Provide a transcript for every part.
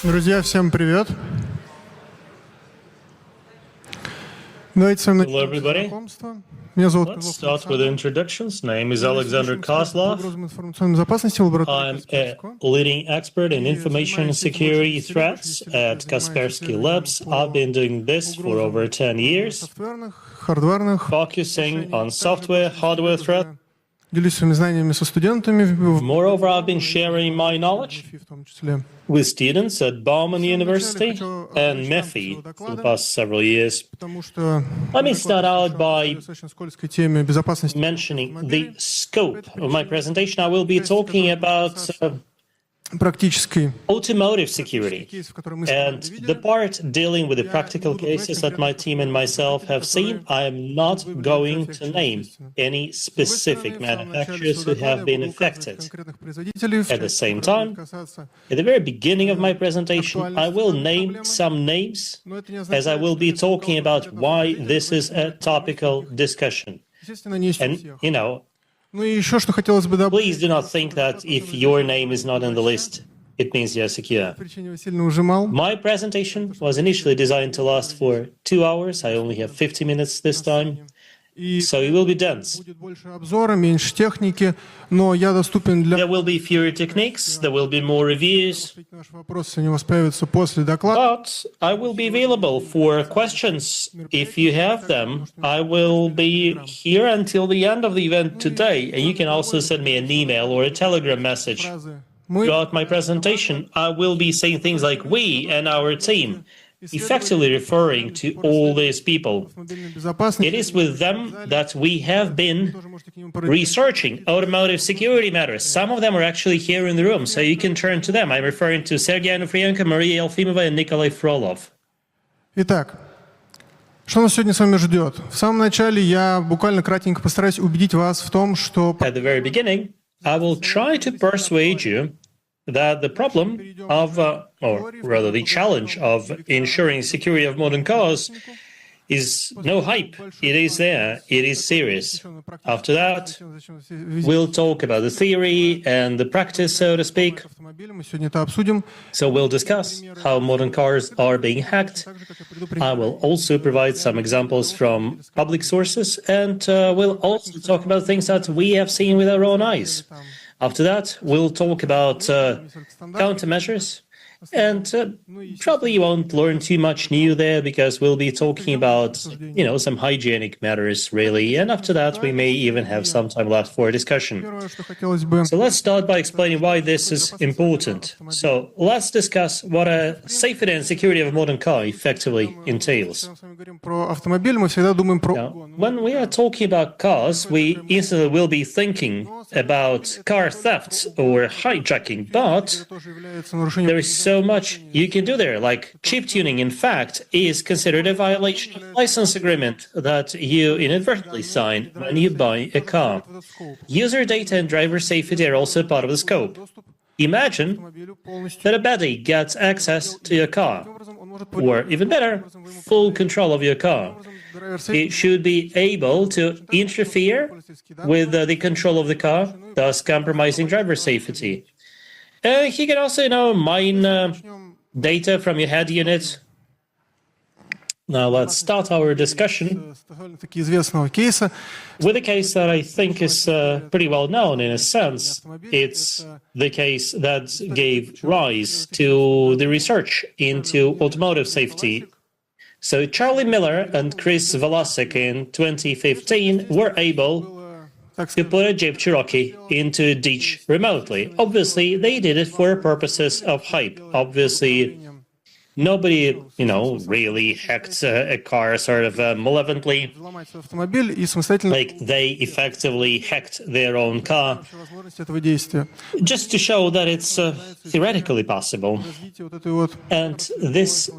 Друзья, всем привет. Давайте с вами Hello, everybody. знакомство. Меня зовут Let's start with introductions. Name is Alexander Kozlov. информационной безопасности в лаборатории I'm a leading expert in information security threats at Kaspersky Labs. I've been doing this for over 10 years, хардварных. focusing on software, hardware threats. Делюсь своими знаниями со студентами. Moreover, I've been sharing my knowledge в том числе. with students at Bauman University and MEFI for the past several years. Потому что Let me start out by достаточно скользкой теме безопасности. mentioning the scope of my presentation. I will be talking about Практической. automotive security, Кейс, в котором мы and the part dealing with the practical cases that my team and myself have seen. I am not going to name any specific manufacturers who have been affected. At the same time, at the very beginning of my presentation, I will name some names, as I will be talking about why this is a topical discussion. And, you know, Ну и еще что хотелось бы добавить. please do not think that if your name is not on the list, it means you're secure. Причине Васильевна ужимал. My presentation was initially designed to last for 2 hours. I only have 50 minutes this time, И so it will be dense. будет больше обзора, меньше техники, но я доступен для... There will be fewer techniques, there will be more reviews, Наши вопросы у вас появятся после доклада. but I will be available for questions if you have them. I will be here until the end of the event today, and you can also send me an email or a Telegram message. Мы Throughout my presentation, I will be saying things like we and our team, effectively referring to all these people. It is with them that we have been researching automotive security matters. Some of them are actually here in the room, so you can turn to them. I'm referring to Sergei Anufrienko, Maria Elfimova, and Nikolai Frolov. Итак, что нас сегодня с вами ждет? В самом начале я буквально кратенько постараюсь убедить вас в том, что... At the very beginning, I will try to persuade you that the problem of, or rather the challenge of ensuring security of modern cars is no hype. It is there. It is serious. After that, we'll talk about the theory and the practice, so to speak. Мы сегодня это обсудим. So we'll discuss how modern cars are being hacked. I will also provide some examples from public sources, and we'll also talk about things that we have seen with our own eyes. After that, we'll talk about countermeasures, and probably you won't learn too much new there because we'll be talking about, you know, some hygienic matters, really. And after that, we may even have some time left for a discussion. Первое, что хотелось бы... So let's start by explaining why this is important. So let's discuss what a safety and security of a modern car effectively entails. Когда мы с вами говорим про автомобиль, мы всегда думаем про... Now, when we are talking about cars, we instantly will be thinking about car thefts or hijacking, but тоже является нарушением... there is so much you can do there, like chip tuning, in fact, is considered a violation of license agreement that you inadvertently sign when you buy a car. User data and driver safety are also part of the scope. Imagine that a baddie gets access to your car, or even better, full control of your car. It should be able to interfere with the control of the car, thus compromising driver safety. He can also, you know, mine data from your head unit. Now let's start our discussion Таки известного кейса. with a case that I think is pretty well known in a sense. It's the case that gave rise to the research into automotive safety. So Charlie Miller and Chris Velasek in 2015 were able to put a Jeep Cherokee into a ditch remotely. Obviously, they did it for purposes of hype. Obviously, nobody, you know, really hacked a car sort of malevolently. Взломать свой автомобиль и самостоятельно... Like they effectively hacked their own car, возможность этого действия. just to show that it's theoretically possible. Развитие вот этой вот... And this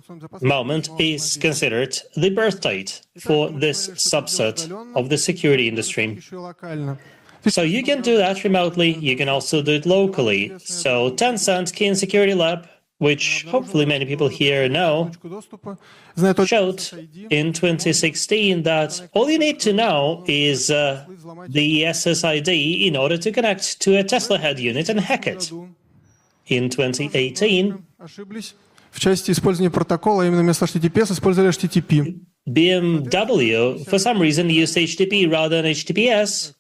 moment is considered the birth date for this subset of the security industry. Еще локально. So you can do that remotely, you can also do it locally. So Tencent Key and Security Lab, which hopefully many people here know, showed in 2016 that all you need to know is the SSID in order to connect to a Tesla head unit and hack it. In 2018, в части использования протокола, а именно вместо HTTPS использовали HTTP. BMW, for some reason, used HTTP rather than HTTPS,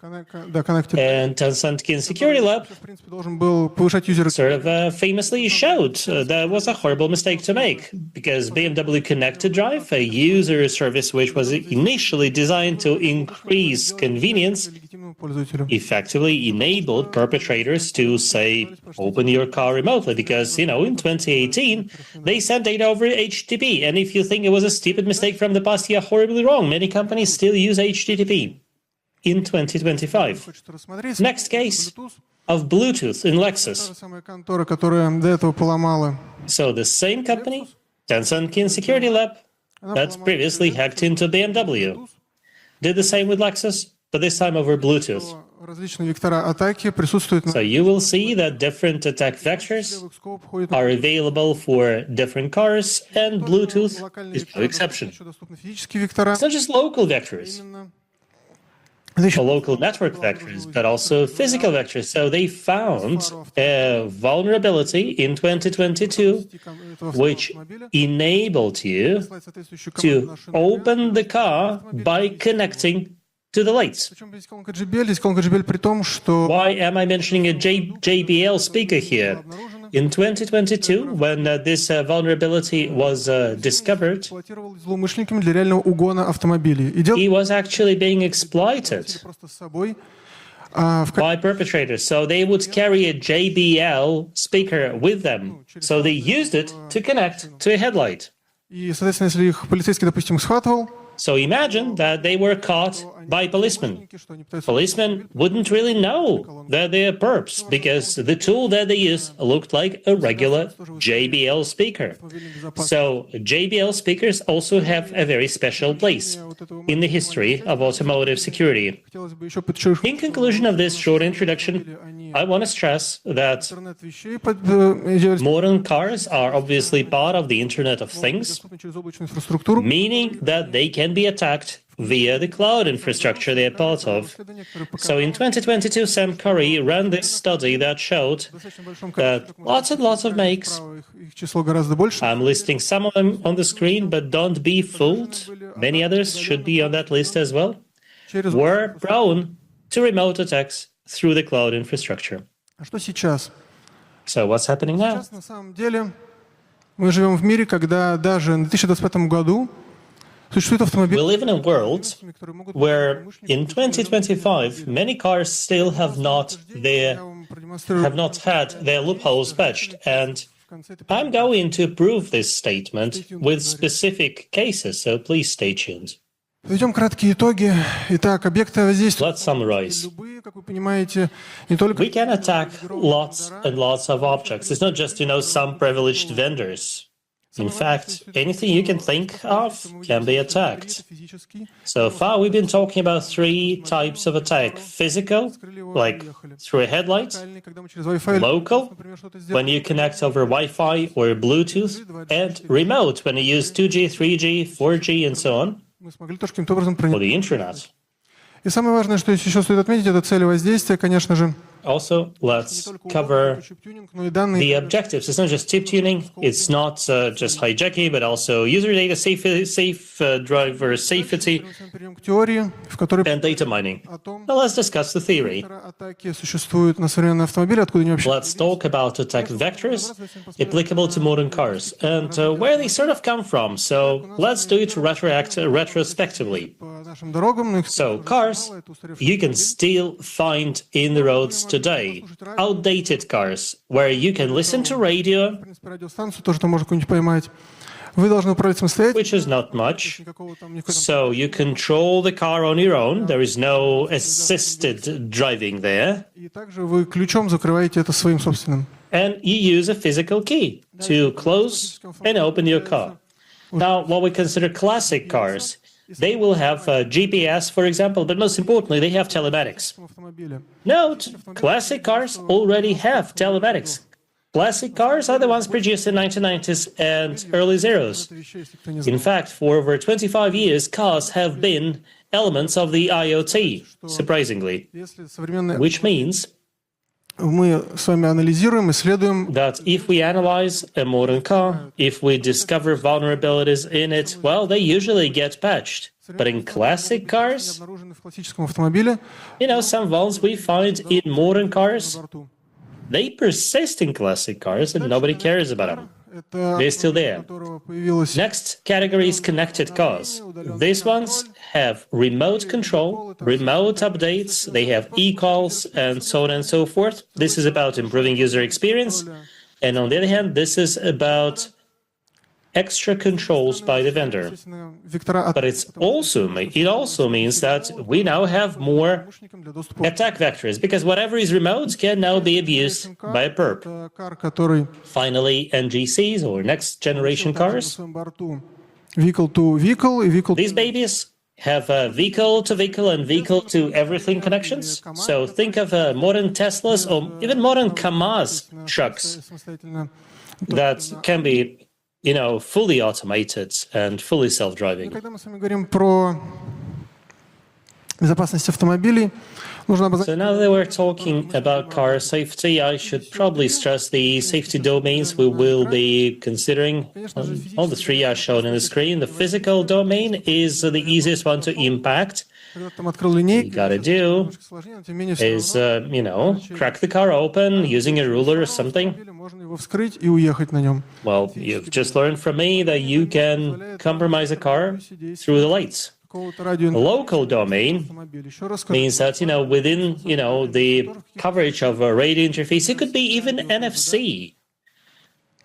Да, connected. and Tencent Kin Security Lab В принципе, должен был повышать user sort of famously showed that was a horrible mistake to make, because BMW Connected Drive, a user service which was initially designed to increase convenience, легитимному пользователю. effectively enabled perpetrators to, say, open your car remotely, because, in 2018, they sent data over HTTP, and if you think it was a stupid mistake from the past, you're horribly wrong. Many companies still use HTTP in 2025. Хочется рассмотреть. Next case of Bluetooth in Lexus. Та же самая контора, которая до этого поломала. So the same company, Tencent Kin Security Lab, that previously hacked into BMW, did the same with Lexus, but this time over Bluetooth. Различные вектора атаки присутствуют на So you will see that different attack vectors скоп, входит are available for different cars, and Bluetooth локальные is no вектора, exception. еще доступны физические вектора. It's not just local vectors, Это еще or local network vectors, but also physical vectors. So they found a vulnerability in 2022 which enabled you соответствующую команду to open the car by connecting to the lights. Причем здесь колонка JBL, здесь колонка JBL при том, что Why am I mentioning a JBL speaker here? In 2022, when this vulnerability was discovered, эксплуатировал злоумышленниками для реального угона автомобилей. И делал it was actually being exploited просто с собой. by perpetrators. So they would carry a JBL speaker with them. So they used it to connect to a headlight. И, соответственно, если их полицейский, допустим, схватывал, So imagine that they were caught by policemen. что они пытаются Policemen wouldn't really know that they're perps because the tool that they used looked like a regular JBL speaker. So JBL speakers also have a very special place in the history of automotive security. хотелось бы еще подчеркнуть, In conclusion of this short introduction, I want to stress that интернет вещей делались modern cars are obviously part of the Internet of Things, доступны через облачную инфраструктуру. meaning that they can be attacked via the cloud infrastructure they are part of. So in 2022, Sam Curry ran this study that showed that lots and lots of makes, Их число гораздо больше. I'm listing some of them on the screen, but don't be fooled, many others should be on that list as well, Через... were prone to remote attacks through the cloud infrastructure. А что сейчас? So what's happening now? Сейчас, на самом деле, мы живем в мире, когда даже в 2025 году существуют We автомобили, live in a world которые могут where in 2025 many cars still have not had their loopholes patched, and I'm going to prove this statement with specific cases, so please stay tuned. Подведем краткие итоги. Итак, объекты воздействия Let's summarize. любые, как вы понимаете, не только We can attack lots and lots of objects. It's not just, some privileged vendors. In fact, anything you can think of can be attacked. физические, So far, we've been talking about three types of attack. Physical, like through a headlight. когда мы через Wi-Fi, Local, например, что-то сделали. when you connect over Wi-Fi or Bluetooth. And remote, when you use 2G, 3G, 4G, and so on, Мы смогли тоже каким-то образом for проникнуть. the internet. И самое важное, что еще стоит отметить, это цели воздействия, конечно же. Also, let's cover Чип-тюнинг, но и данные. the objectives. It's not just chip tuning, it's not just hijacking, but also user data driver safety Мы перейдем к теории, в которой and data mining. о том, Now let's discuss the theory. атаки существуют на современные автомобили, откуда они вообще Let's talk about attack vectors applicable to modern cars and where they sort of come from. So let's do it retrospectively. по нашим дорогам. Но их So cars you can still find in the roads today. Outdated cars where you can listen to radio, в принципе, радиостанцию тоже там можно какую-нибудь поймать. Вы должны управлять самостоятельно. which is not much. Никакого там никакой там So you control the car on your own. There is no assisted driving there. И также вы ключом закрываете это своим собственным. And you use a physical key to close and open your car. Now, what we consider classic cars, they will have GPS, for example, but most importantly, they have telematics. В автомобиле. Note, classic cars already have telematics. Classic cars are the ones produced in 1990s and early zeros. Вещей, если кто не знает. In fact, for over 25 years, cars have been elements of the IoT, surprisingly, Если современные which means мы с вами анализируем, исследуем. that if we analyze a modern car, if we discover vulnerabilities in it, well, they usually get patched. But in classic cars, Обнаружены в классическом автомобиле. some vulns we find in modern cars, they persist in classic cars and nobody cares about them. Это They're still there. которого появилось. Next category is connected cars. These ones have remote control, remote updates, they have e-calls, and so on and so forth. This is about improving user experience. And on the other hand, this is about extra controls by the vendor. Вектора But it also means that we now have more для доступа. attack vectors, because whatever is remote can now be abused by a perp. Это кар, который Finally, NGCs, or next generation на cars. своем борту vehicle to vehicle и vehicle These babies have vehicle to vehicle and vehicle to everything connections. So think of modern Teslas or even modern Kamaz trucks самостоятельно. that can be, fully automated and fully self-driving. Когда мы с вами говорим про безопасность автомобилей, нужно обозначить. So now that we're talking about car safety, I should probably stress the safety domains we will be considering. All the three are shown on the screen. The physical domain is the easiest one to impact. Когда там открыл What you линейку, gotta do немножко сложнее, но тем не менее is, crack the car open using a ruler or something. можно его вскрыть и уехать на нем. Well, you've just learned from me that you can compromise a car through the lights. Какого-то радио A local domain автомобиля. Еще раз скажу, means that, within, the coverage of a radio interface, it could be even NFC.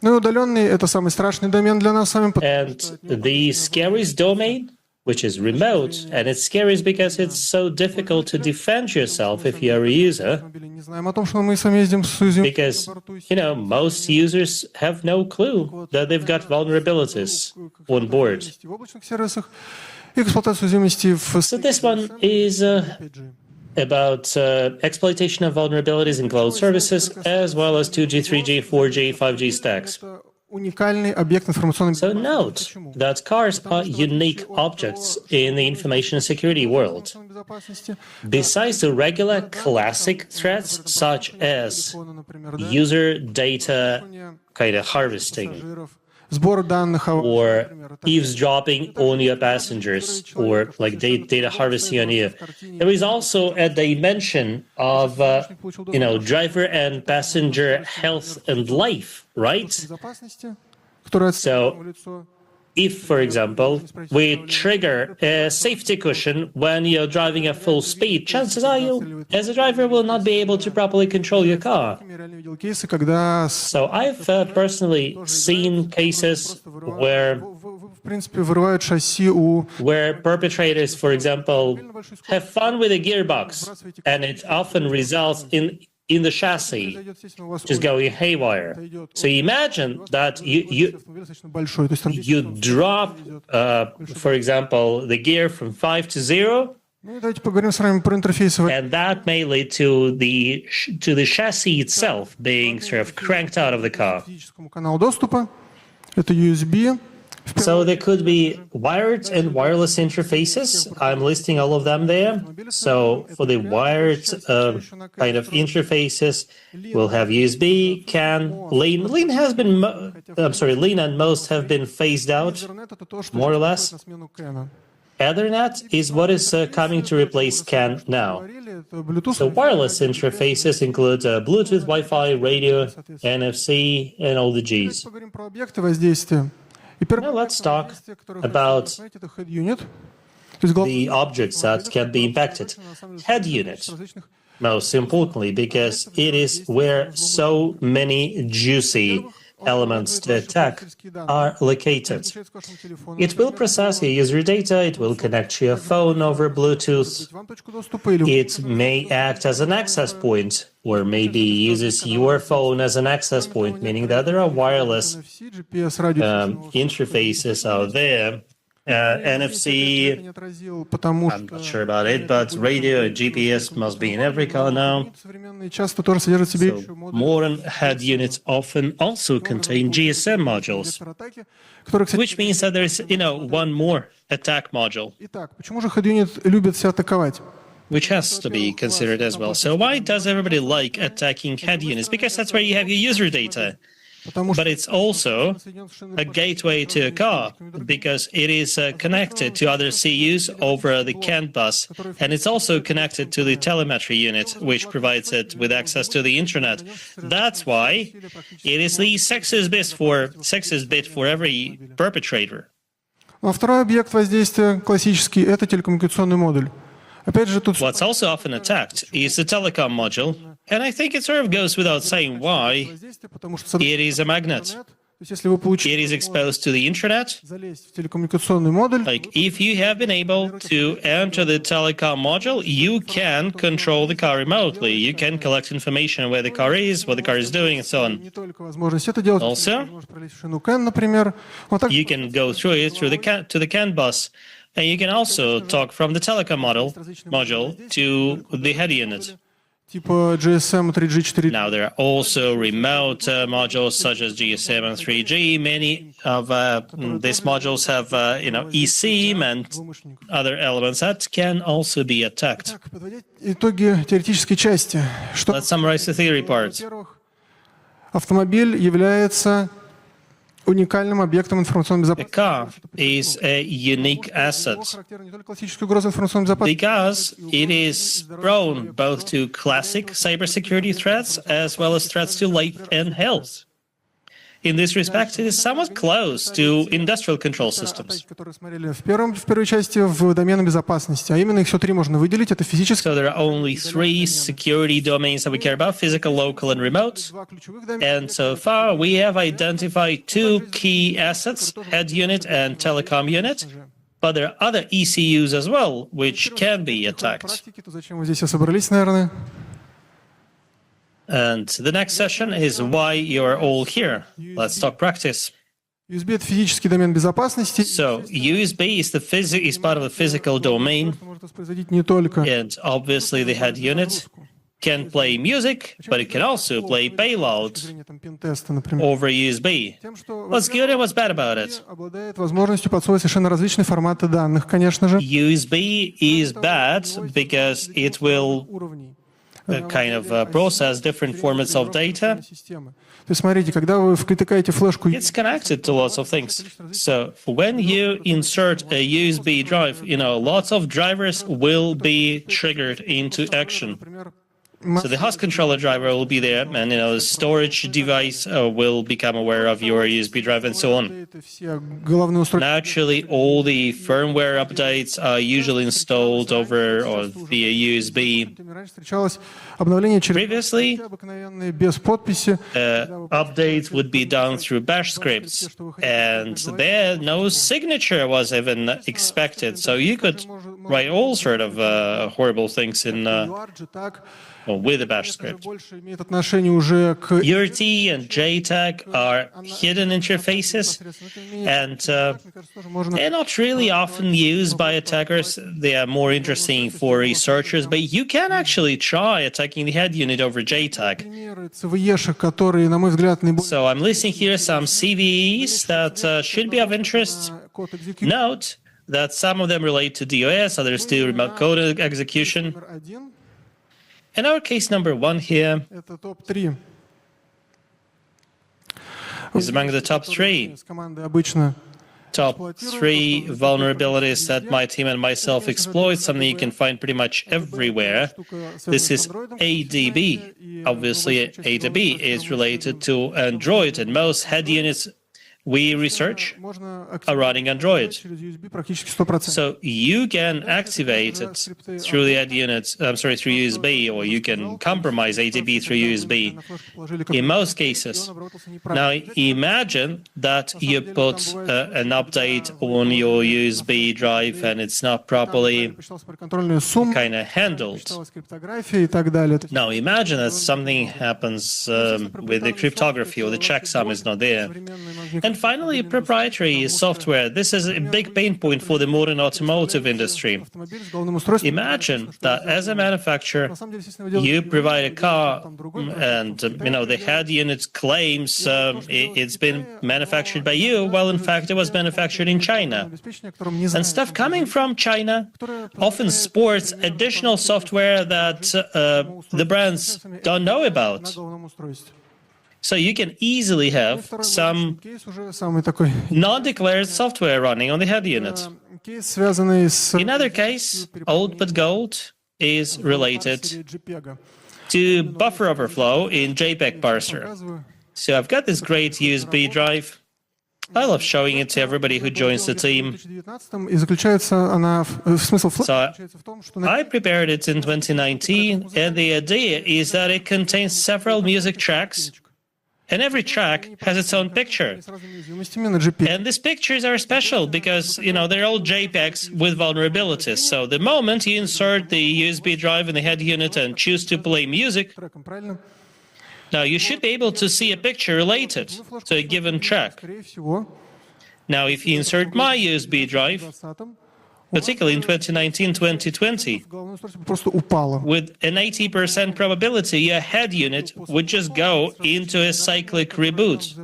ну и удаленный это самый страшный домен для нас с вами. And the scariest domain, which is remote, and it's scariest because it's so difficult to defend yourself if you're a user, Не знаем о том, что мы с вами ездим с UZI because, на борту. most users have no clue that they've got vulnerabilities on board. В облачных сервисах и эксплуатацию уязвимости в So this one is about exploitation of vulnerabilities in cloud services, as well as 2G, 3G, 4G, 5G stacks. Это уникальный объект информационной So note that cars are unique objects in the information security world. безопасности. Besides the regular classic threats, such as Например, user data kind of harvesting, сбор данных о or eavesdropping on your passengers, or like data harvesting on you. There is also a dimension of, driver and passenger health and life, right? безопасности, которая So, лицо. if, for example, we trigger a safety cushion when you're driving at full speed, chances are you, as a driver, will not be able to properly control your car. Я реально видел кейсы, когда So I've personally seen cases where в принципе вырывают шасси у perpetrators, for example, have fun with a gearbox, and it often results in the chassis just going haywire. So imagine that you достаточно большой, то есть там you drop, for example, the gear from 5 to 0, ну, давайте поговорим с вами про интерфейсы. and that may lead to the chassis itself being sort of cranked out of the car. Физическому каналу доступа. Это USB. So there could be wired and wireless interfaces. I'm listing all of them there. So for the wired kind of interfaces, we'll have USB, CAN, LAN. LAN has been, LAN and most have been phased out, Ethernet это то, что more or less. на смену CAN. Ethernet is what is coming to replace CAN now. Говорили, это Bluetooth. So wireless interfaces include Bluetooth, Wi-Fi, radio, NFC, and all the Gs. Поговорим про объекты воздействия. И Now let's talk about это head unit. То есть the objects that can be impacted. Head unit, most importantly, because it is where so many juicy elements to attack are located. It will process your user data, it will connect to your phone over Bluetooth, вам точку доступа или it may act as an access point, or maybe uses your phone as an access point, meaning that there are wireless NFC, GPS, радио. interfaces out there. NFC, Не отразил, потому I'm что not sure about it, but radio and GPS must be in every car now. современные часто тоже содержат в себе So еще модуль modern head units often also contain GSM modules, атаки, которые, кстати, which means that there's, one more attack module. Итак, почему же head unit любят все атаковать? which has to be considered as well. So why does everybody like attacking head units? Because that's where you have your user data. But it's also a gateway to a car because it is connected to other CUs over the CAN bus, and it's also connected to the telemetry unit, which provides it with access to the internet. That's why it is the sexiest bit for every perpetrator. А второй объект воздействия классический – это телекоммуникационный модуль. Опять же, тут... What's also often attacked is the telecom module, and I think it sort of goes without saying why. It is a magnet. It is exposed to the internet. Like, if you have been able to enter the telecom module, you can control the car remotely. You can collect information on where the car is, what the car is doing, and so on. Also, you can go through it to the CAN bus, and you can also talk from the telecom module to the head unit. Now, there are also remote modules such as GSM and 3G. Many of these modules have, eSIM and other elements that can also be attacked. Let's summarize the theory part. Автомобиль является уникальным объектом информационной A безопасности. car is a unique asset because it is prone both to classic cybersecurity threats as well as threats to life and health. In this respect, it is somewhat close to industrial control systems. В первой части в домене безопасности, а именно их все три можно выделить. Это физическое. So there are only three security domains that we care about: physical, local, and remote. And so far, we have identified two key assets: head unit and telecom unit. But there are other ECUs as well, which can be attacked. Зачем вы здесь все собрались, наверное? And the next session is why you're all here. Let's talk practice. USB — это физический домен безопасности. So USB is part of the physical domain, Может воспроизводить не только and obviously the head unit can play music, but it can also play payload там пин-теста, например. over USB. What's good and what's bad about it? Обладает возможностью подсовывать совершенно различные форматы данных, конечно же. USB is bad because it will Уровней. kind of process different formats of data. То есть, смотрите, когда вы втыкаете флешку, It's connected to lots of things. So when you insert a USB drive, lots of drivers will be triggered into action. So the host controller driver will be there, and the storage device will become aware of your USB drive, and so on. все головные устройства Naturally, all the firmware updates are usually installed over or via USB. раньше встречалось обновление через Previously, обыкновенные без подписи. updates would be done through bash scripts, and there no signature was even expected. So you could write all sort of horrible things in with a bash script. Больше имеет отношение уже к URT and JTAG are hidden interfaces, and they're not really often used by attackers. They are more interesting for researchers, but you can actually try attacking the head unit over JTAG. примеры ЦВЕшек, которые, на мой взгляд, наиболее So I'm listing here some CVEs that should be of interest. код execute Note that some of them relate to DOS, others to remote code execution. номер 1. And our case number 1 here Это топ-3. is among the top 3. С командой обычно Top 3 vulnerabilities that my team and myself exploit, something you can find pretty much everywhere. This is ADB. Obviously, ADB is related to Android, and most head units we research можно are running Android. через USB практически 100%. So you can activate it through the head unit, through USB, or you can compromise ADB through USB. На флешку положили In most cases. обработался неправильно. Now imagine that you put an update on your USB drive and it's not properly Посчитался подконтрольную сумму, kind of handled. посчиталась криптография и так далее. То есть Now imagine that something happens with the cryptography or the checksum is not there. современные могут And And finally, proprietary software. This is a big pain point for the modern automotive industry. Imagine that as a manufacturer, you provide a car and the head unit claims it's been manufactured by you, while in fact it was manufactured in China. And stuff coming from China often sports additional software that the brands don't know about. So you can easily have some non-declared software running on the head unit. Another case, old but gold, is related to buffer overflow in JPEG parser. So I've got this great USB drive. I love showing it to everybody who joins the team. So I prepared it in 2019, and the idea is that it contains several music tracks, and every track has its own picture. And these pictures are special because, they're all JPEGs with vulnerabilities. So the moment you insert the USB drive in the head unit and choose to play music, now you should be able to see a picture related to a given track. Now, if you insert my USB drive, particularly in 2019-2020, with an 80% probability, your head unit would just go into a cyclic reboot.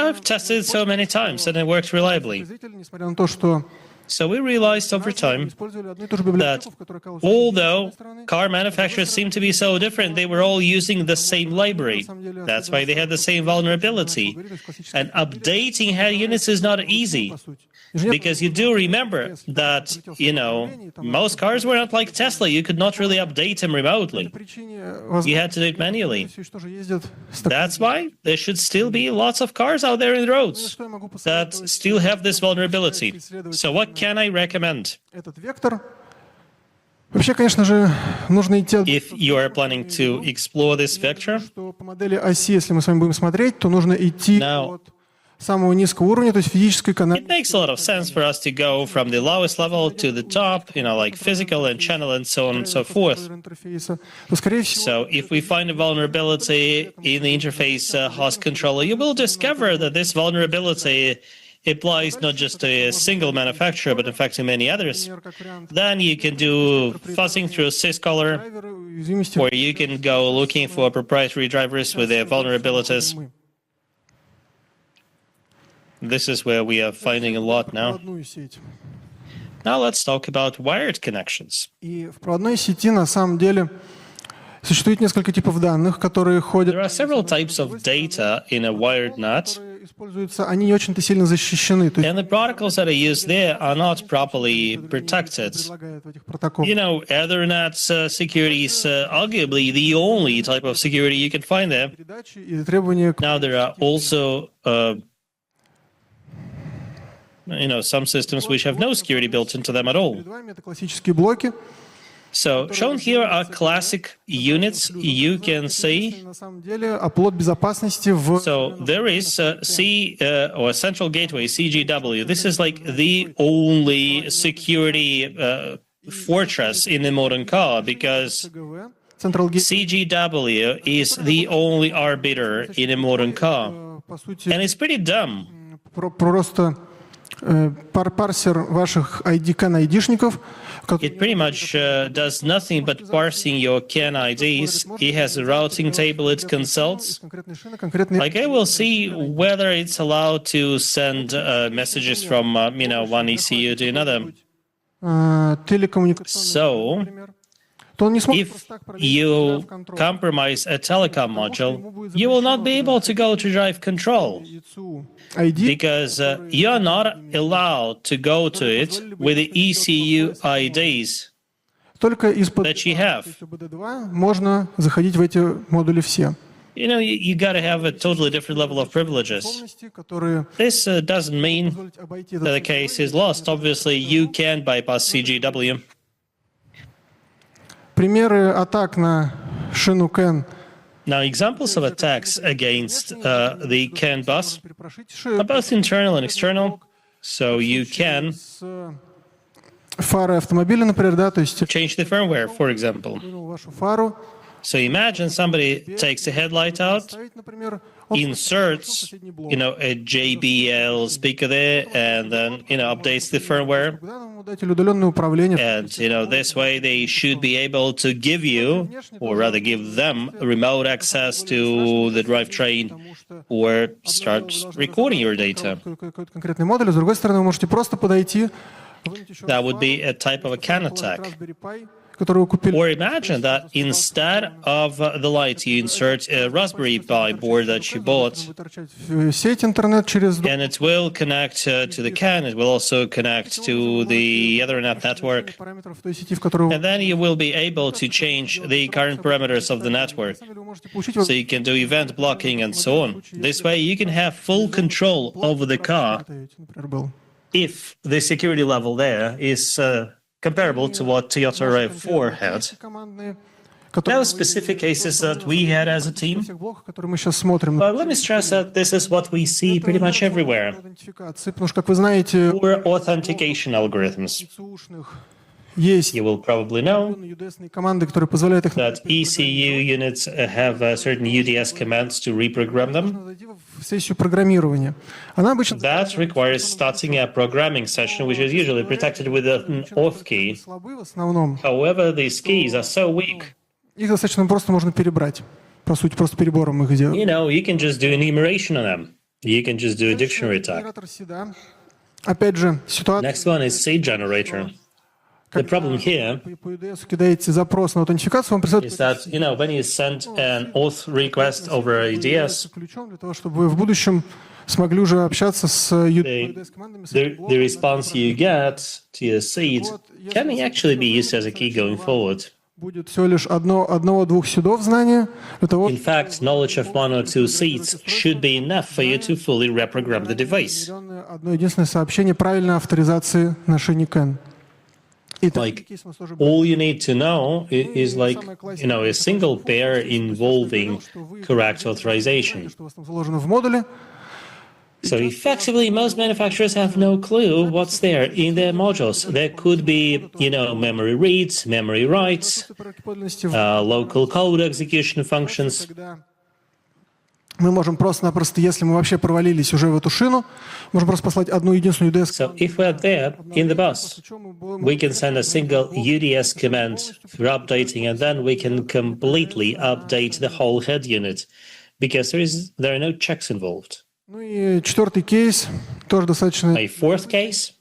I've tested it so many times and it worked reliably. So we realized over time that although car manufacturers seem to be so different, they were all using the same library. That's why they had the same vulnerability. And updating head units is not easy, because you do remember that, most cars were not like Tesla. You could not really update them remotely. You had to do it manually. That's why there should still be lots of cars out there in the roads that still have this vulnerability. So what can I recommend? If you are planning to explore this vector, now, it makes a lot of sense for us to go from the lowest level to the top, like physical and channel and so on and so forth. So if we find a vulnerability in the interface host controller, you will discover that this vulnerability applies not just to a single manufacturer, but in fact to many others. Then you can do fuzzing through syscaller, or you can go looking for proprietary drivers with their vulnerabilities. This is where we are finding a lot now. Now let's talk about wired connections. There are several types of data in a wired net, and the protocols that are used there are not properly protected. Ethernet security is arguably the only type of security you can find there. Now there are also some systems which have no security built into them at all. So shown here are classic units you can see. So there is or Central Gateway, CGW. This is like the only security fortress in a modern car, because CGW is the only arbiter in a modern car. And it's pretty dumb. It pretty much does nothing but parsing your CAN IDs. It has a routing table it consults. Like, I will see whether it's allowed to send messages from one ECU to another. So if you compromise a telecom module, you will not be able to go to drive control, because you're not allowed to go to it with the ECU IDs that you have. You got to have a totally different level of privileges. This doesn't mean that the case is lost. Obviously, you can bypass CGW. Now, examples of attacks against the CAN bus are both internal and external. So you can change the firmware, for example. So imagine somebody takes the headlight out, inserts, a JBL speaker there, and then, updates the firmware. And, this way they should be able to give you, or rather give them, remote access to the drivetrain or start recording your data. That would be a type of a CAN attack. Or imagine that instead of the light, you insert a Raspberry Pi board that you bought, and it will connect to the CAN. It will also connect to the Ethernet network. And then you will be able to change the current parameters of the network. So you can do event blocking and so on. This way you can have full control over the car if the security level there is comparable to what Toyota RAV4 had. No specific cases that we had as a team, but let me stress that this is what we see pretty much everywhere. Poor authentication algorithms. You will probably know that ECU units have certain UDS commands to reprogram them. That requires starting a programming session, which is usually protected with an auth key. However, these keys are so weak. You can just do enumeration on them. You can just do a dictionary tag. Next one is seed generator. The problem here is that, when you send an auth request over ADS, the response you get to your seed can actually be used as a key going forward. In fact, knowledge of one or two seeds should be enough for you to fully reprogram the device. Like, all you need to know is a single pair involving correct authorization. So effectively, most manufacturers have no clue what's there in their modules. There could be, memory reads, memory writes, local code execution functions. Мы можем просто-напросто, если мы вообще провалились уже в эту шину, можем просто послать одну единственную UDS. So if we're there in the bus, we can send a single UDS command for updating, and then we can completely update the whole head unit, because there are no checks involved. Ну и четвертый кейс тоже достаточно. A fourth case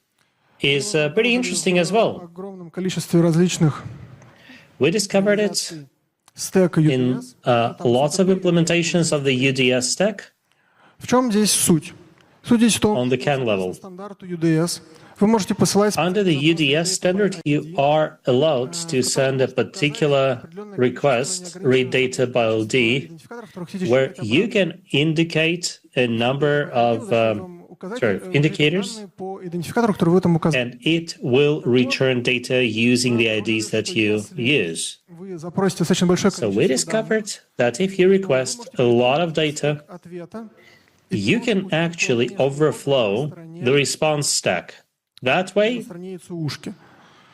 is pretty interesting as well. В огромном количестве различных. We discovered it in lots of implementations of the UDS stack. В чем здесь суть? Суть здесь в том, on the CAN level. Стандарту UDS вы можете посылать. Under the UDS standard, you are allowed to send a particular request, read data by OD, where you can indicate a number of indicators, and it will return data using the IDs that you use. So we discovered that if you request a lot of data, you can actually overflow the response stack. That way,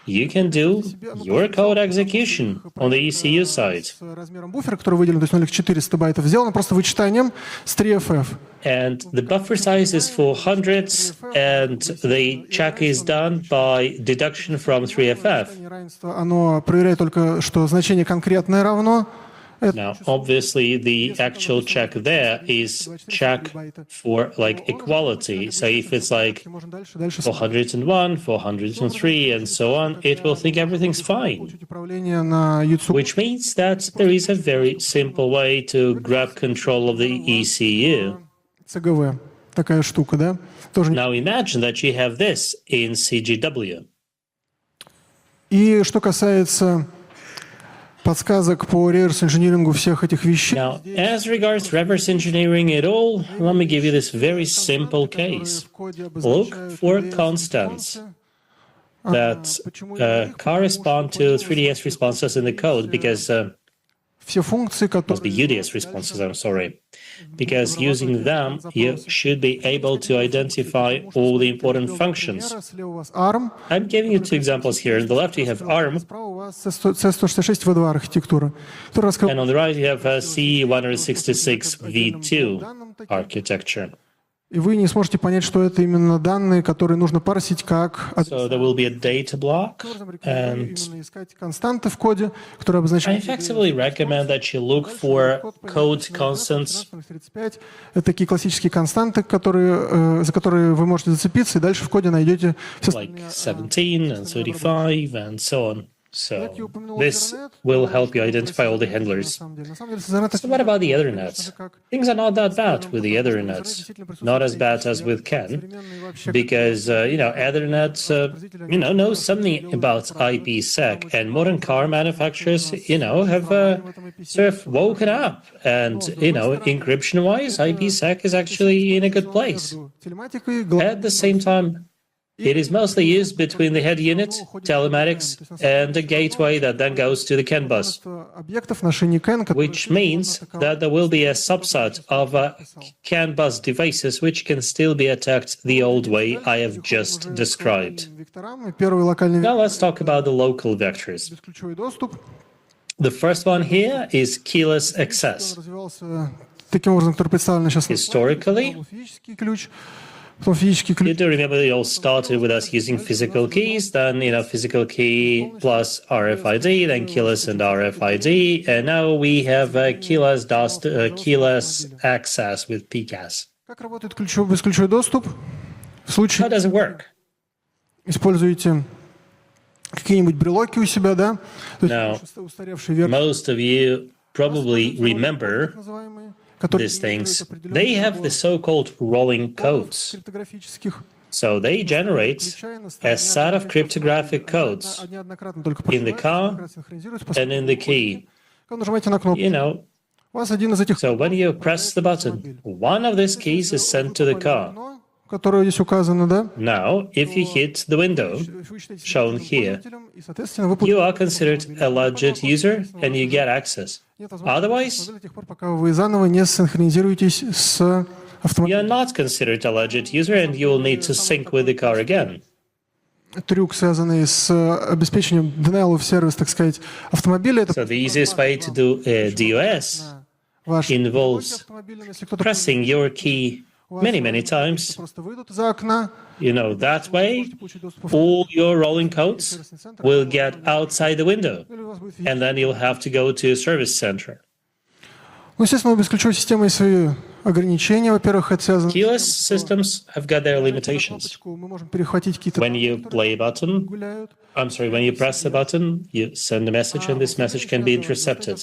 you can do your code execution on the ECU side. And the buffer size is 400, and the check is done by deduction from 3FF. Now, obviously, the actual check there is check for equality. So if it's 401, 403, and so on, it will think everything's fine. Which means that there is a very simple way to grab control of the ECU. Now imagine that you have this in CGW. И что касается подсказок по реверс-инжинирингу всех этих вещей. Now, as regards reverse engineering at all, let me give you this very simple case. Look for constants that correspond to 3DS responses in the code, because must be UDS responses, I'm sorry. Because using them, you should be able to identify all the important functions. I'm giving you two examples here. On the left, you have ARM, вас C166 V2 архитектура, которая раскрывает... And on the right, you have a C166 V2 architecture. И вы не сможете понять, что это именно данные, которые нужно парсить как... So there will be a data block, and Именно искать константы в коде, которые I обозначают... effectively recommend that you look for code constants 35. Это такие классические константы, которые, за которые вы можете зацепиться, и дальше в коде найдете все like 17 and 35 and so on. So this will help you identify all the handlers. So what about the Ethernets? Things are not that bad with the Ethernets. Not as bad as with CAN, because, Ethernet, knows something about IPsec, and modern car manufacturers, have sort of woken up. And, encryption-wise, IPsec is actually in a good place. At the same time, it is mostly used between the head unit, telematics, and the gateway that then goes to the CAN bus, which means that there will be a subset of CAN bus devices which can still be attacked the old way I have just described. Now let's talk about the local vectors. The first one here is keyless access. Historically, you do remember it all started with us using physical keys, then, physical key plus RFID, then keyless and RFID, and now we have keyless access with PCAS. How does it work? Используете какие-нибудь брелоки у себя, да? Now, most of you probably remember these things. They have the so-called rolling codes. So they generate a set of cryptographic codes in the car and in the key. So when you press the button, one of these keys is sent to the car. Now, if you hit the window shown here, you are considered a legit user and you get access. Otherwise, you are not considered a legit user and you will need to sync with the car again. Трюк, связанный с обеспечением denial of service, так сказать, автомобиля. So the easiest way to do a DOS involves pressing your key many times. That way, all your rolling codes will get outside the window, and then you'll have to go to a service center. Естественно, у бесключевой системы есть свои ограничения. Во-первых, это связано... Keyless systems have got their limitations. When you play a button, when you press the button, you send a message, and this message can be intercepted.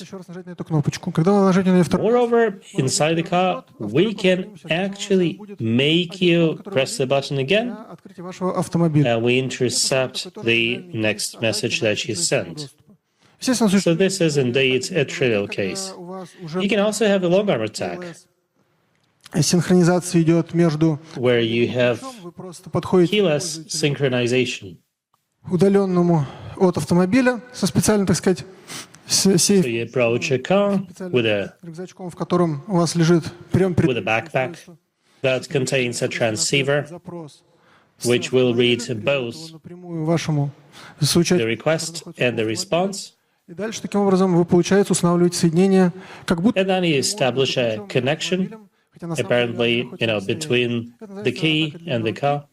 Moreover, inside the car, we can actually make you press the button again, and we intercept the next message that you sent. So this is indeed a trivial case. You can also have a long-arm attack, where you have keyless synchronization. So you approach a car with a backpack that contains a transceiver, which will read both the request and the response. И дальше таким образом вы, получается, устанавливаете соединение, как будто... And then you establish a connection, apparently, between the key and the car.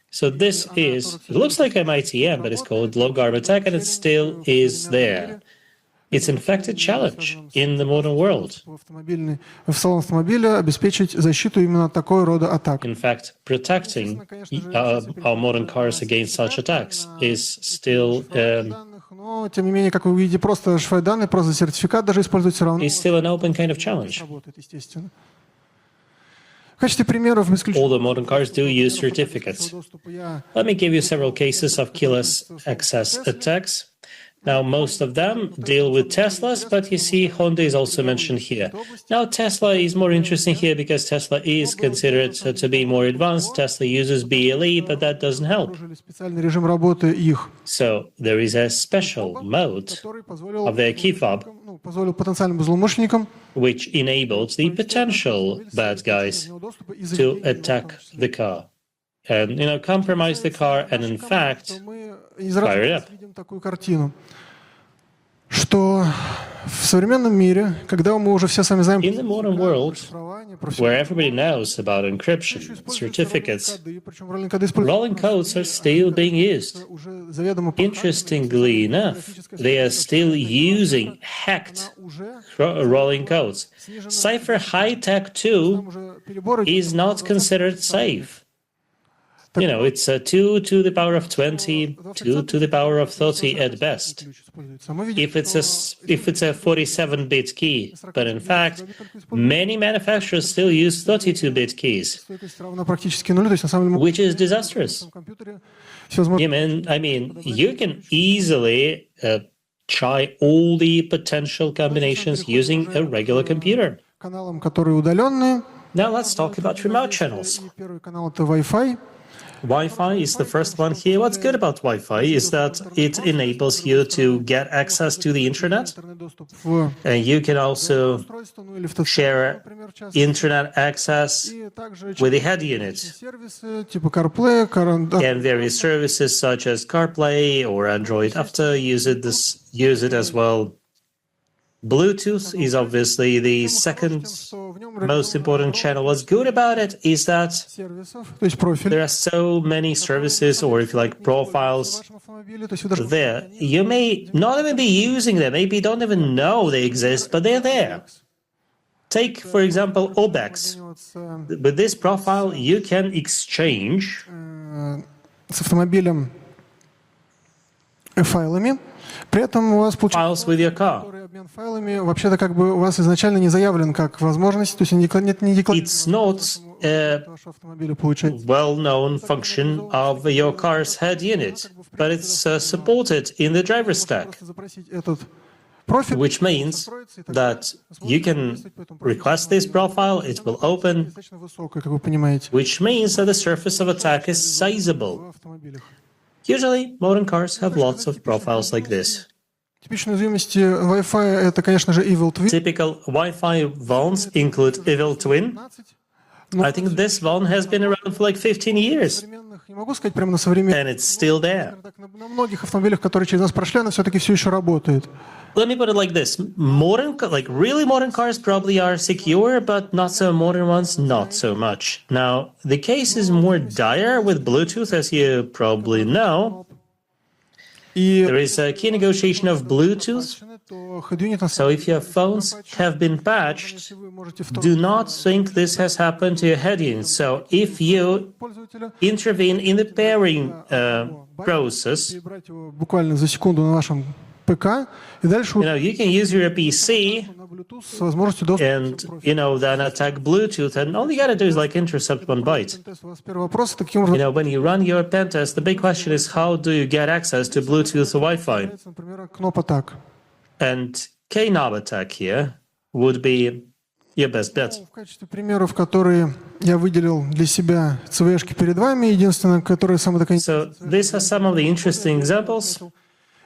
So this it looks like MITM, but it's called long-arm attack, and it still is there. It's in fact a challenge in the modern world. В салон автомобиля обеспечить защиту именно такой рода атак. In fact, protecting our modern cars against such attacks is still Но, тем не менее, как вы видите, просто шифровать данные, просто сертификат даже использовать все равно. It's still an open kind of challenge. В качестве примеров all the modern cars do use certificates. Let me give you several cases of keyless access attacks. Now, most of them deal with Teslas, but you see Honda is also mentioned here. Now, Tesla is more interesting here because Tesla is considered to be more advanced. Tesla uses BLE, but that doesn't help. So, there is a special mode of their key fob which enables the potential bad guys to attack the car and, compromise the car and, in fact, fire it up. что в современном мире, когда мы уже все сами знаем, In the modern world, шифрование, where everybody knows about encryption, certificates, rolling codes are still being used. Interestingly enough, they are still using hacked rolling codes. Cipher high-tech 2 is not considered safe. You know, it's a 2 to the power of 20, 2 to the power of 30 at best. If it's a 47-bit key, but in fact, many manufacturers still use 32-bit keys, which is disastrous. I mean, you can easily try all the potential combinations using a regular computer. Now let's talk about remote channels. Wi-Fi is the first one here. What's good about Wi-Fi is that it enables you to get access to the internet, and you can also share internet access with the head unit. And various services such as CarPlay or Android Auto use it as well. Bluetooth is obviously the second most important channel. What's good about it is that there are so many services, or if you like, profiles there. You may not even be using them, maybe don't even know they exist, but they're there. Take, for example, OBEX. With this profile, you can exchange files with your car. Вообще-то как бы у вас изначально не заявлен как возможность, то есть не It's not a well-known function of your car's head unit, but it's supported in the driver stack, which means that you can request this profile, it will open, which means that the surface of attack is sizable. Usually, modern cars have lots of profiles like this. Typical Wi-Fi vulns include Evil Twin. I think this vuln has been around for like 15 years. And it's still there. Let me put it like this. Really modern cars probably are secure, but not so modern ones, not so much. Now, the case is more dire with Bluetooth, as you probably know. There is a key negotiation of Bluetooth. So if your phones have been patched, do not think this has happened to your head unit. So if you intervene in the pairing process, you can use your PC and, then attack Bluetooth, and all you gotta do is intercept one byte. When you run your pen test, the big question is how do you get access to Bluetooth or Wi-Fi? And Knob attack here would be your best bet. So these are some of the interesting examples.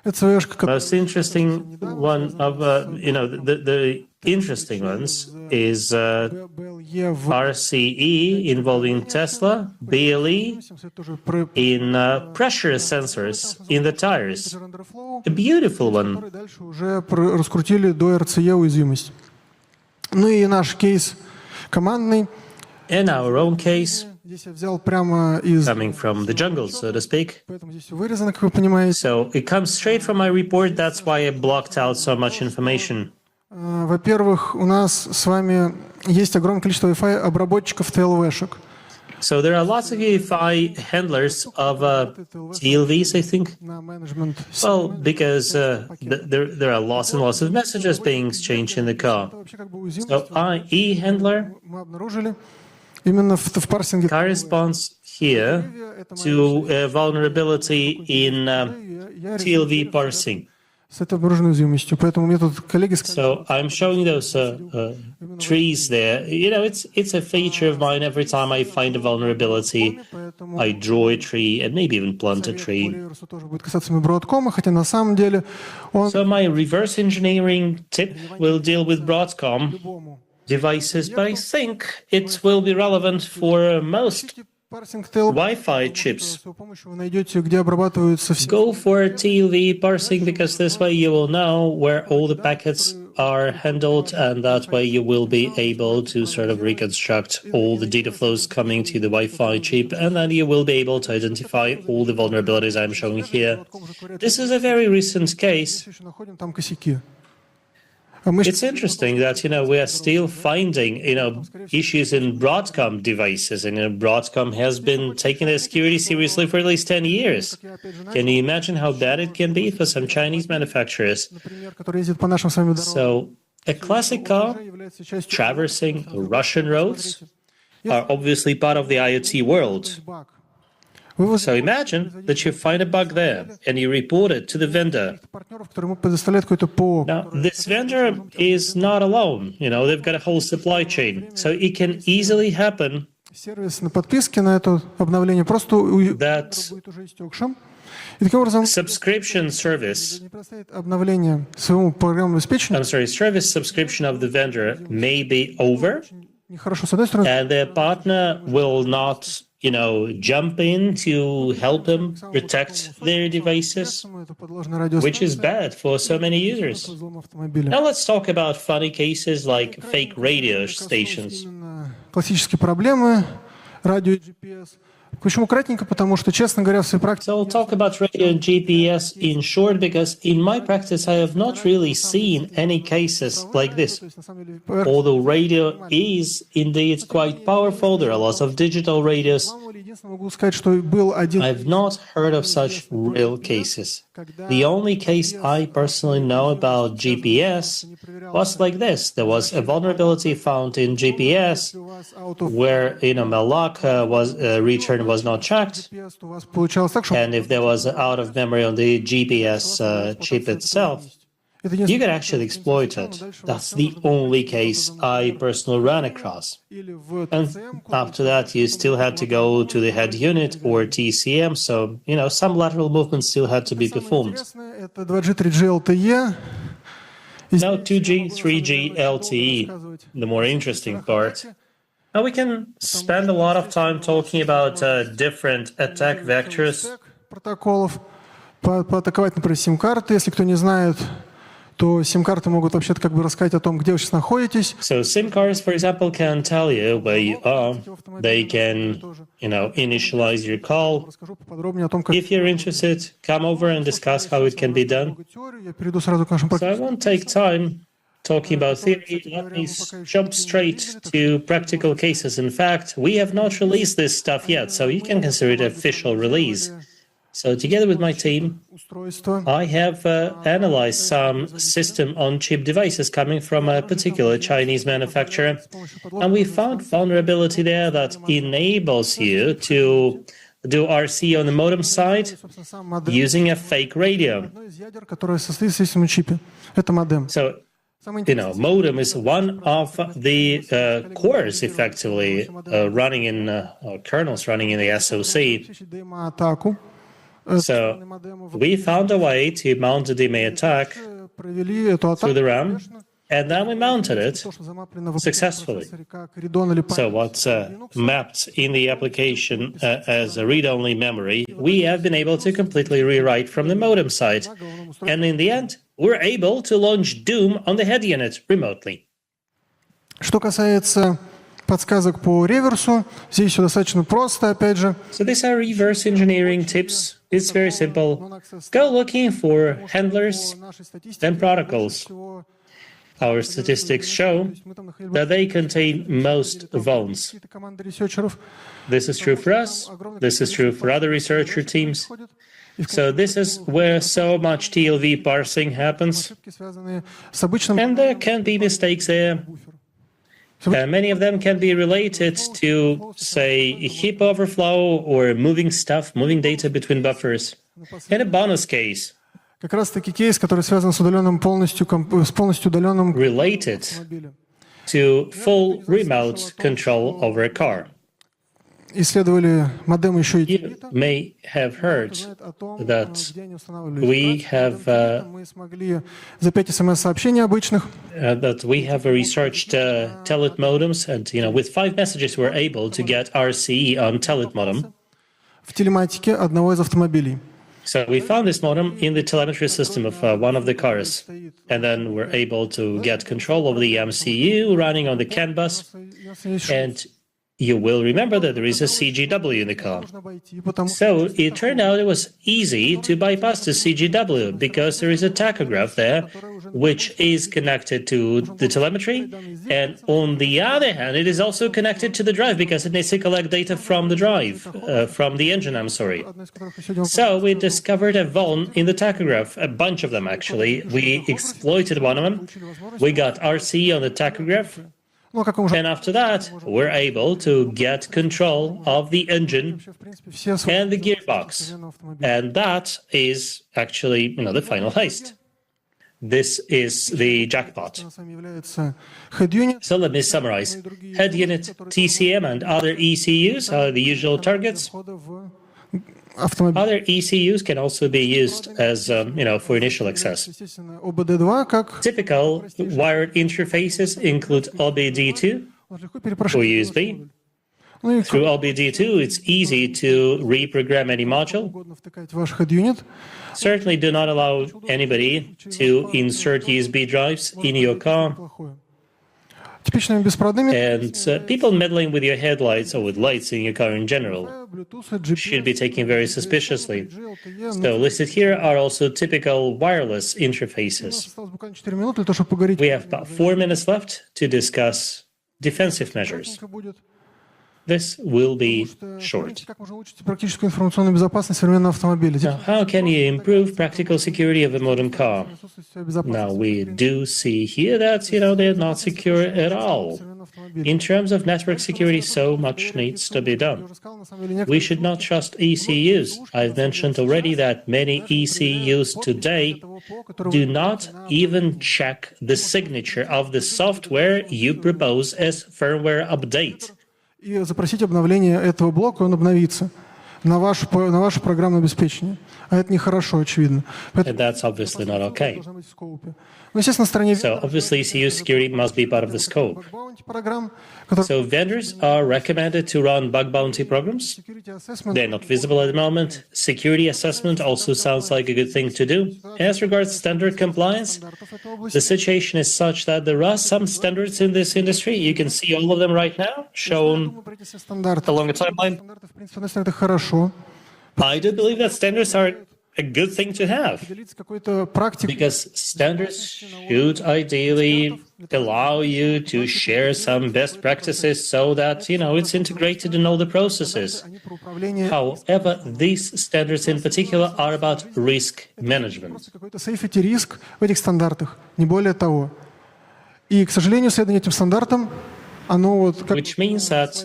Most interesting one of the interesting ones is RCE involving Tesla, BLE in pressure sensors in the tires. A beautiful one. In our own case, coming from the jungle, so to speak. So it comes straight from my report, that's why I blocked out so much information. Во-первых, у нас с вами есть огромное количество Wi-Fi обработчиков TLV-шек. So there are lots of Wi-Fi handlers of TLVs, I think. Well, because there are lots and lots of messages being exchanged in the car. So IE handler corresponds here to a vulnerability in TLV parsing. So I'm showing those trees there. It's a feature of mine. Every time I find a vulnerability, I draw a tree and maybe even plant a tree. So my reverse engineering tip will deal with Broadcom devices, but I think it will be relevant for most Wi-Fi chips. С его помощью вы найдете, где обрабатываются все. Go for TLV parsing because this way you will know where all the packets are handled, and that way you will be able to sort of reconstruct all the data flows coming to the Wi-Fi chip, and then you will be able to identify all the vulnerabilities I'm showing here. This is a very recent case. Еще находим там косяки. А мы It's interesting that, we are still finding, issues in Broadcom devices, and Broadcom has been taking their security seriously for at least 10 years. Can you imagine how bad it can be for some Chinese manufacturers? например, который ездит по нашим с вами дорогам, So, a classic car уже является частью traversing Russian roads are obviously part of the IoT world. баг. So imagine that you find a bug there and you report it to the vendor. Партнеров, которые ему предоставляют какой-то ПО. Now, this vendor is not alone. They've got a whole supply chain. So it can easily happen Сервис на подписке на это обновление просто that будет уже истекшим. И таким образом subscription service, не предоставит обновление своему программному обеспечению. service subscription of the vendor may be over, Нехорошо, с одной стороны. and their partner will not, jump in to help them protect their devices, Это подложная радиостанция, which is bad for so many users. взлом автомобиля. Now let's talk about funny cases like fake radio stations. Именно классические проблемы радио и GPS. Почему кратенько? Потому что, честно говоря, в своей практике So I'll talk about radio and GPS in short because in my practice I have not really seen any cases like this. то есть, на самом деле, Although radio is indeed quite powerful, there are lots of digital radios, единственное могу сказать, что был один I've not heard of such real cases. The only case I personally know about GPS was like this. There was a vulnerability found in GPS у вас out of where, malloc return was not checked. GPS, то у вас получалось так, что And if there was out of memory on the GPS chip itself, это you единственное, could actually exploit it. That's the only case I personally ran across. или в And TCM, after that, you still had to go to the head unit or TCM, so, some lateral movements still had to be performed. интересное, это 2G, 3G, LTE. И Now здесь 2G, 3G, LTE, the more interesting part. Now we can spend a lot of time talking about different attack vectors. протоколов. Поатаковать, например, сим-карты. Если кто не знает, то сим-карты могут вообще-то как бы рассказать о том, где вы сейчас находитесь. So SIM cards, for example, can tell you where you are. They can, initialize your call. Расскажу поподробнее о том, как If you're interested, come over and discuss how it can be done. теорию. Я перейду сразу к нашим So I практикам. won't take time talking about theory. Let me jump straight to practical cases. In fact, we have not released this stuff yet, so you can consider it an official release. So together with my team, Устройство. I have analyzed some system-on-chip devices coming from a particular Chinese manufacturer, and we found vulnerability there that enables you to do RC on the modem side Собственно, сам модем. using a fake radio. Одно из ядер, которое состоит в системном чипе. Это модем. So, Самое интересное, modem is one of the cores, effectively, running in kernels running in the SoC. демо-атаку. So, we found a way to mount the DMA attack Провели эту through атаку. the RAM, and then we mounted it. То, что замаплено в successfully. процессоре, как Redon или So what's mapped in the application as a read-only memory, we have been able to completely rewrite from the modem side. And in the end, we're able to launch Doom on the head unit remotely. Что касается подсказок по реверсу, здесь все достаточно просто, опять же. So these are reverse engineering tips. It's very simple. Go looking for handlers and protocols. Our statistics show that they contain most vulns. This is true for us. This is true for other researcher teams. So this is where so much TLV parsing happens. And there can be mistakes there. Many of them can be related to, say, heap overflow or moving data between buffers. In a bonus case, Как раз таки кейс, который связан с удаленным полностью удаленным related to full remote control over a car. исследовали модемы еще и You may have heard о том, that где они устанавливались. we have Мы смогли за 5 смс-сообщений обычных researched telet modems, and with 5 messages we're able to get RCE on telet modem. в телематике одного из автомобилей. So we found this modem in the telemetry system of one of the cars, and then we're able to get control of the MCU running on the CAN bus, and you will remember that there is a CGW in the car. So it turned out it was easy to bypass the CGW because there is a tachograph there which is connected to the telemetry, and on the other hand it is also connected to the drive because it needs to collect data from the drive, from the engine, I'm sorry. So we discovered a vuln in the tachograph, a bunch of them actually. We exploited one of them. We got RC on the tachograph. And after that, we're able to get control of the engine and the gearbox. And that is actually, the final heist. This is the jackpot. So let me summarize. Head unit, TCM, and other ECUs are the usual targets. Other ECUs can also be used as, for initial access. Typical wired interfaces include OBD2 or USB. Through OBD2, it's easy to reprogram any module. Certainly do not allow anybody to insert USB drives in your car. And people meddling with your headlights or with lights in your car in general should be taken very suspiciously. So listed here are also typical wireless interfaces. We have about 4 minutes left to discuss defensive measures. This will be short. Now, how can you improve practical security of a modern car? Now, we do see here that, they're not secure at all. In terms of network security, so much needs to be done. We should not trust ECUs. I've mentioned already that many ECUs today do not even check the signature of the software you propose as firmware update. И запросить обновление этого блока, он обновится на ваше программное обеспечение. А это нехорошо, очевидно. And that's obviously not okay. Ну, естественно, на стороне... So obviously ECU security must be part of the scope. So vendors are recommended to run bug bounty programs. They're not visible at the moment. Security assessment also sounds like a good thing to do. As regards standard compliance, the situation is such that there are some standards in this industry. You can see all of them right now, shown along a timeline. I do believe that standards are a good thing to have, because standards should ideally allow you to share some best practices so that, it's integrated in all the processes. However, these standards in particular are about risk management. Риск в этих стандартах, не более того. И, к сожалению, следование этим стандартам, which means that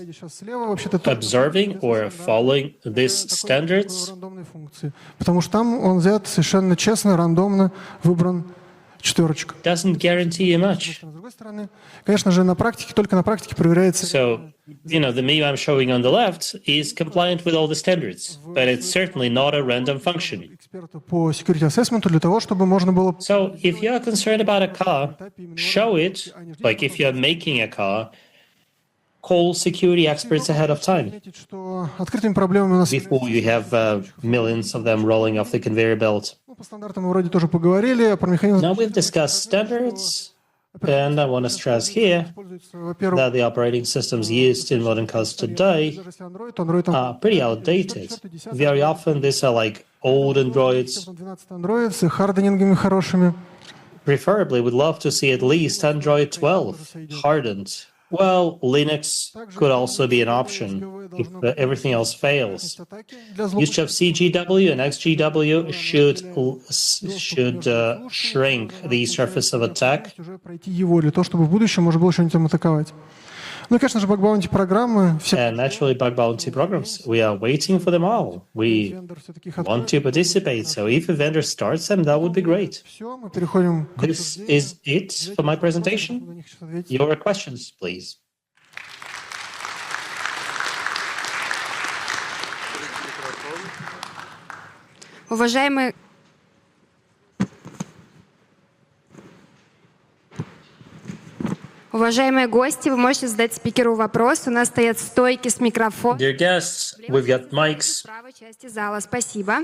observing or following these standards doesn't guarantee you much. So, the meme I'm showing on the left is compliant with all the standards, but it's certainly not a random function. So, if you're concerned about a car, show it, like if you're making a car, call security experts ahead of time before you have millions of them rolling off the conveyor belt. Now we've discussed standards, and I want to stress here that the operating systems used in modern cars today are pretty outdated. Very often these are like old Androids. Preferably, we'd love to see at least Android 12 hardened. Well, Linux could also be an option if everything else fails. Use of CGW and XGW should shrink the surface of attack. Ну и, конечно же, баг-баунти программы. And naturally, bug bounty programs. We are waiting for them all. We want to participate. So if a vendor starts them, that would be great. This is it for my presentation. Your questions, please. Уважаемые Уважаемые гости, вы можете задать спикеру вопрос. У нас стоят стойки с микрофоном. Dear guests, we've got mics. В правой части зала. Спасибо.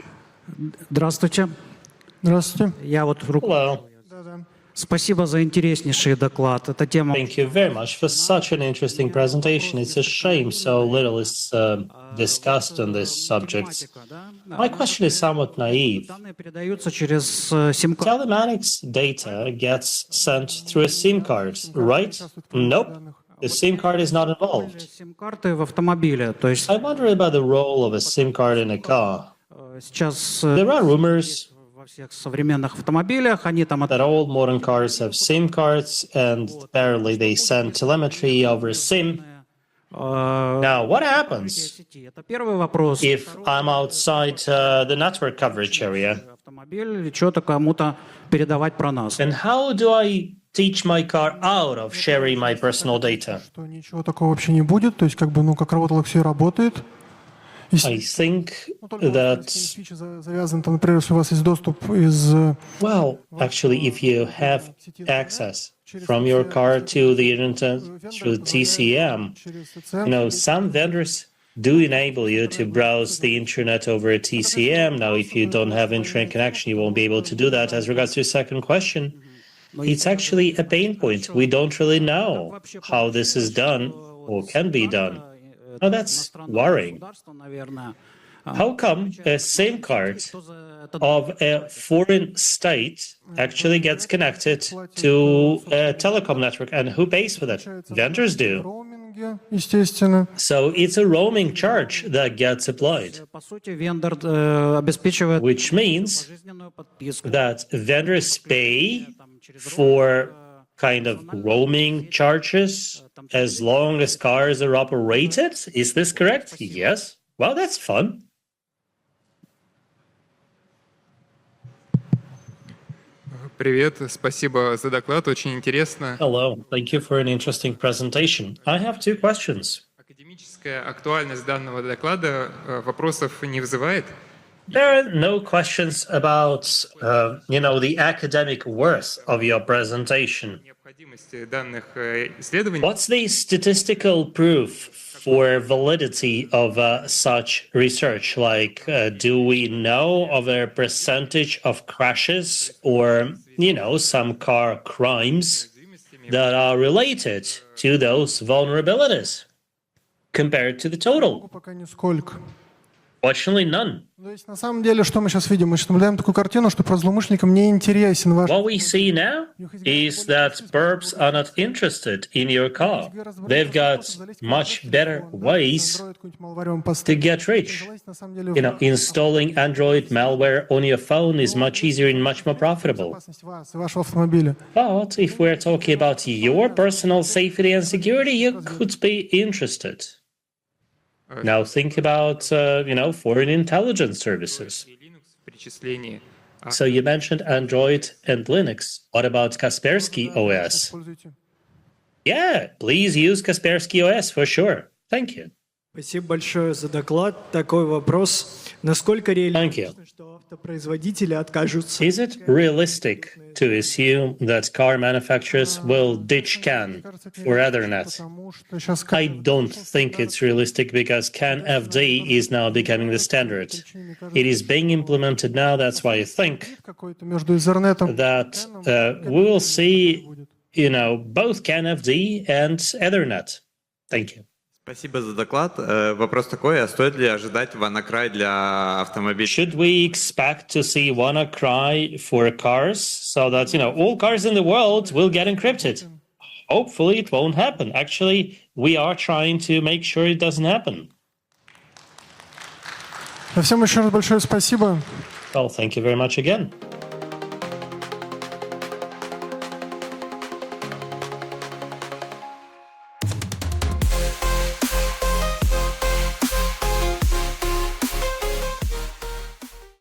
Здравствуйте. Здравствуйте. Я вот Hello. Спасибо за интереснейший доклад. Эта тема Thank you very much for such an interesting presentation. It's a shame so little is discussed on this subject. My question is somewhat naive. данные передаются через сим-карту. Telematics data gets sent through a SIM card, right? Nope. The SIM card is not involved. Сим-карты в автомобиле. То есть I wonder about the role of a SIM card in a car. сейчас There are rumors во всех современных автомобилях они там that all modern cars have SIM cards, and apparently they send telemetry over a SIM. Now, what happens сети. Это первый вопрос. if I'm outside the network coverage area? Автомобиль или что-то кому-то передавать про нас. And how do I teach my car out of sharing my personal data? Что ничего такого вообще не будет, то есть как бы, ну, как работало, все и работает. I think Ну, только вот that, эти фичи завязаны, там, например, если у вас есть доступ из well, actually, if you have access from your car to the internet through TCM, через you know, some vendors do enable you to browse the internet over a TCM. Now, if you don't have internet connection, you won't be able to do that. As regards to your second question, it's actually a pain point. We don't really know how this is done or can be done. Now, that's worrying. Наверное. How come a SIM card of a foreign state actually gets connected to a telecom network, and who pays for that? Vendors do. роуминге, естественно. So it's a roaming charge that gets applied, По сути, вендор обеспечивает which means жизненную подписку. that vendors pay for kind of roaming charges as long as cars are operated. Is this correct? Yes. Well, that's fun. Привет, спасибо за доклад, очень интересно. Hello. Thank you for an interesting presentation. I have two questions. Академическая актуальность данного доклада вопросов не вызывает? There are no questions about, the academic worth of your presentation. Необходимости данных исследований? What's the statistical proof for validity of such research? Like, do we know of a percentage of crashes or, some car crimes that are related to those vulnerabilities compared to the total? Пока нисколько. Fortunately, none. То есть на самом деле, что мы сейчас видим? Мы сейчас наблюдаем такую картину, что про злоумышленникам не интересен ваш... What we see now is that perps are not interested in your car. They've got much better ways to get rich. Installing Android malware on your phone is much easier and much more profitable. Вашего автомобиля. But if we're talking about your personal safety and security, you could be interested. Now think about, foreign intelligence services. Перечисление. So you mentioned Android and Linux. What about Kaspersky OS? Yeah, please use Kaspersky OS for sure. Thank you. Спасибо большое за доклад. Такой вопрос. Насколько Thank you. реалистично, что автопроизводители откажутся? Is it realistic to assume that car manufacturers will ditch CAN for Ethernet? I don't think it's realistic because CAN FD is now becoming the standard. It is being implemented now. That's why I think that we will see, both CAN FD and Ethernet. Thank you. Спасибо за доклад. Вопрос такой, а стоит ли ожидать WannaCry для автомобилей? Should we expect to see WannaCry for cars so that, all cars in the world will get encrypted? Hopefully it won't happen. Actually, we are trying to make sure it doesn't happen. Всем еще раз большое спасибо. Well, thank you very much again.